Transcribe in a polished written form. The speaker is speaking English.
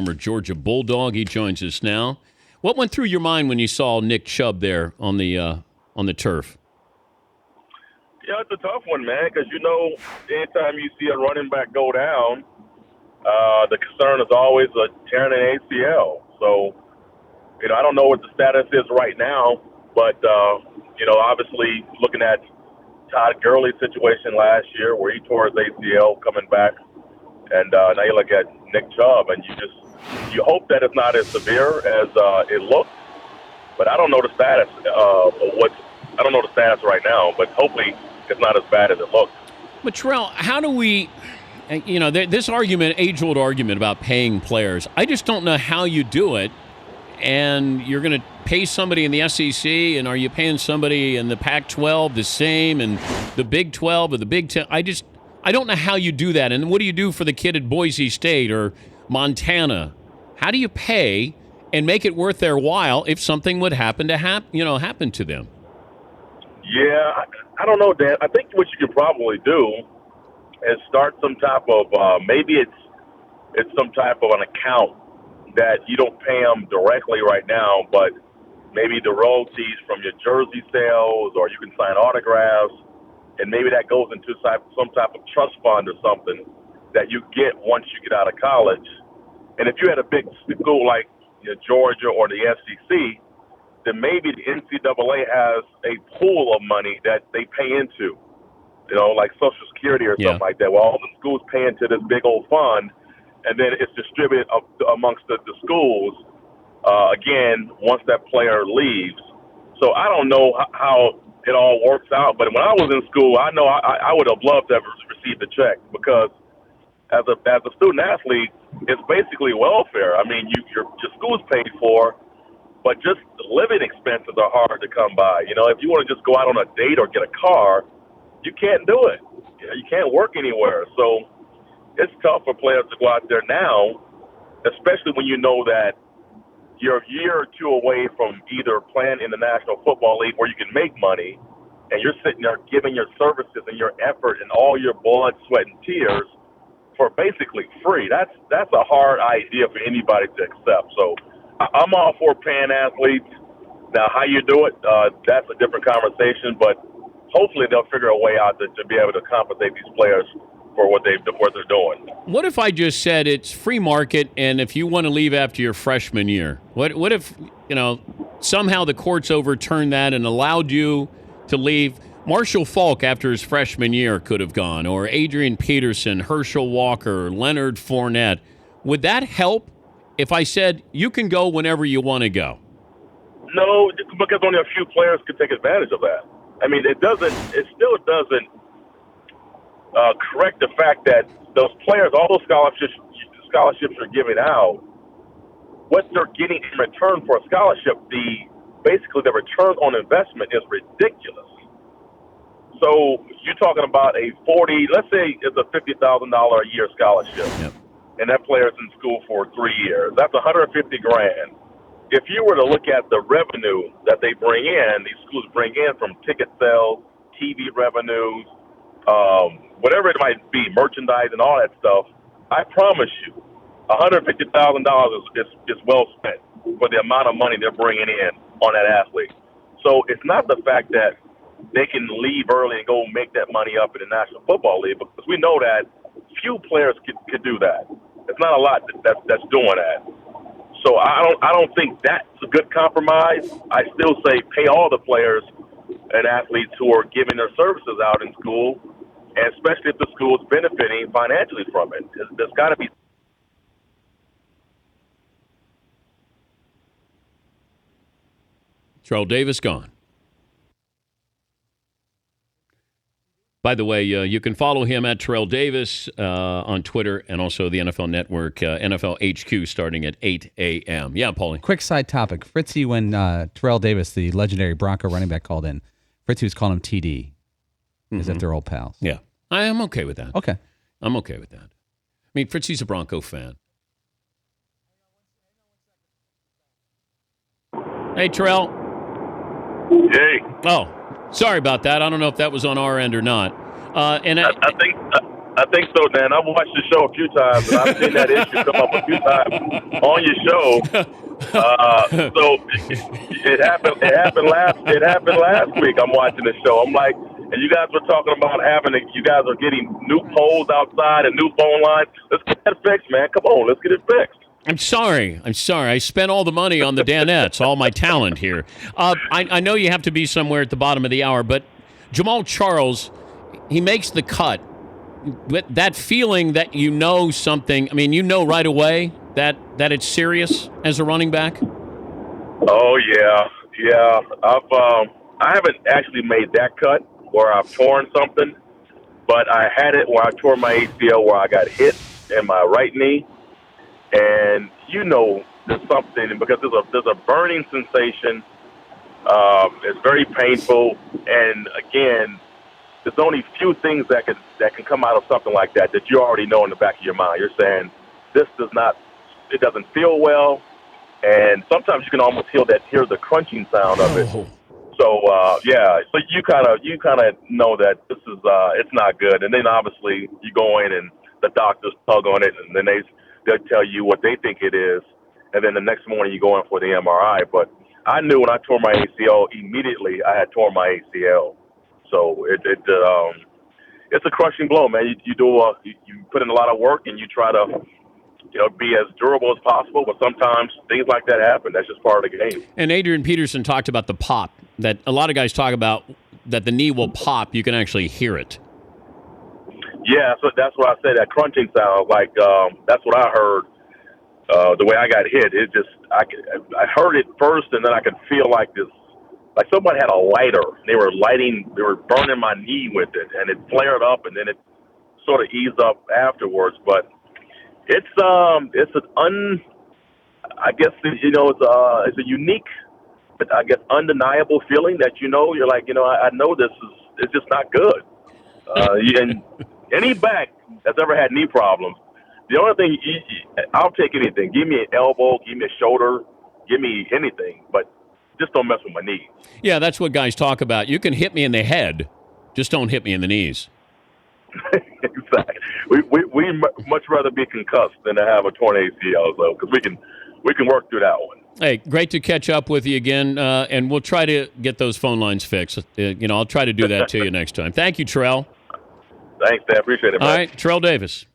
former Georgia Bulldog. He joins us now. What went through your mind when you saw Nick Chubb there on the turf? Yeah, it's a tough one, man, because, anytime you see a running back go down, the concern is always tearing an ACL. So, I don't know what the status is right now, but, obviously looking at Todd Gurley's situation last year where he tore his ACL coming back, and now you look at Nick Chubb, and you hope that it's not as severe as it looks, but I don't know the status I don't know the status right now, but hopefully it's not as bad as it looks. But Terrell, how do we, this argument, age-old argument about paying players, I just don't know how you do it. And you're going to pay somebody in the SEC, and are you paying somebody in the Pac-12 the same, and the Big 12 or the Big 10? I don't know how you do that. And what do you do for the kid at Boise State or Montana? How do you pay and make it worth their while if something would happen to happen to them? Yeah, I don't know, Dan. I think what you could probably do is start some type of maybe it's some type of an account that you don't pay them directly right now, but maybe the royalties from your jersey sales, or you can sign autographs, and maybe that goes into some type of trust fund or something that you get once you get out of college. And if you had a big school like Georgia or the SEC, then maybe the NCAA has a pool of money that they pay into, like Social Security or something like that, where all the schools pay into this big old fund, and then it's distributed amongst the schools, again, once that player leaves. So I don't know how it all works out, but when I was in school, I know I would have loved to have received a check, because as a student athlete, it's basically welfare. I mean, your school's paid for, but just living expenses are hard to come by. If you want to just go out on a date or get a car, you can't do it. You can't work anywhere. So it's tough for players to go out there now, especially when you know that you're a year or two away from either playing in the National Football League where you can make money, and you're sitting there giving your services and your effort and all your blood, sweat, and tears for basically free. That's a hard idea for anybody to accept. So I'm all for paying athletes. Now, how you do it, that's a different conversation, but hopefully they'll figure a way out to be able to compensate these players for what they're doing. What if I just said it's free market, and if you want to leave after your freshman year, what if somehow the courts overturned that and allowed you to leave? Marshall Faulk after his freshman year could have gone, or Adrian Peterson, Herschel Walker, Leonard Fournette. Would that help if I said you can go whenever you want to go? No, because only a few players could take advantage of that. I mean, it still doesn't correct the fact that those players, all those scholarships are giving out, what they're getting in return for a scholarship, basically the return on investment is ridiculous. So you're talking about let's say it's a $50,000 a year scholarship, and that player's in school for 3 years. That's $150,000. If you were to look at the revenue that they bring in, these schools bring in from ticket sales, TV revenues, whatever it might be, merchandise and all that stuff, I promise you, $150,000 is well spent for the amount of money they're bringing in on that athlete. So it's not the fact that they can leave early and go make that money up in the National Football League, because we know that few players could do that. It's not a lot that's doing that. So I don't think that's a good compromise. I still say pay all the players and athletes who are giving their services out in school, and especially if the school is benefiting financially from it. There's got to be. Terrell Davis gone. By the way, you can follow him at Terrell Davis on Twitter, and also the NFL Network, NFL HQ, starting at 8 a.m. Yeah, Paulie. Quick side topic. Fritzy, when Terrell Davis, the legendary Bronco running back, called in, Fritzy was calling him TD, as if they're old pals. Yeah. I am okay with that. Okay. I'm okay with that. I mean, Fritzy's a Bronco fan. Hey, Terrell. Hey. Oh, sorry about that. I don't know if that was on our end or not. I think I think so, Dan. I've watched the show a few times, and I've seen that issue come up a few times on your show. So it happened. It happened last week. I'm watching the show. I'm like, and you guys were talking about you guys are getting new poles outside and new phone lines. Let's get that fixed, man. Come on, let's get it fixed. I'm sorry. I spent all the money on the Danettes, all my talent here. I know you have to be somewhere at the bottom of the hour, but Jamal Charles, he makes the cut. With that feeling that you know something, I mean, you know right away that it's serious as a running back? Oh, yeah. I haven't actually made that cut where I've torn something, but I had it where I tore my ACL where I got hit in my right knee. And there's something because there's a burning sensation. It's very painful, and again, there's only few things that can come out of something like that you already know in the back of your mind. You're saying it doesn't feel well, and sometimes you can almost hear the crunching sound of it. Oh. So so you kind of know that this is it's not good, and then obviously you go in and the doctors tug on it, and then they'll tell you what they think it is, and then the next morning you go in for the MRI. But I knew when I tore my ACL immediately I had torn my ACL, so it's a crushing blow, man. You put in a lot of work and you try to be as durable as possible, but sometimes things like that happen. That's just part of the game. And Adrian Peterson talked about the pop that a lot of guys talk about, that the knee will pop. You can actually hear it. Yeah, so that's what I said. That crunching sound, like that's what I heard. The way I got hit, I heard it first, and then I could feel like somebody had a lighter. They were burning my knee with it, and it flared up, and then it sort of eased up afterwards. But it's it's a unique, but I guess undeniable feeling that you're like I know it's just not good. And any back that's ever had knee problems, the only thing I'll take anything. Give me an elbow, give me a shoulder, give me anything, but just don't mess with my knees. Yeah, that's what guys talk about. You can hit me in the head, just don't hit me in the knees. Exactly. We much rather be concussed than to have a torn ACL, though, because we can work through that one. Hey, great to catch up with you again, and we'll try to get those phone lines fixed. I'll try to do that to you next time. Thank you, Terrell. Thanks, Dan. Appreciate it, man. All right, Terrell Davis.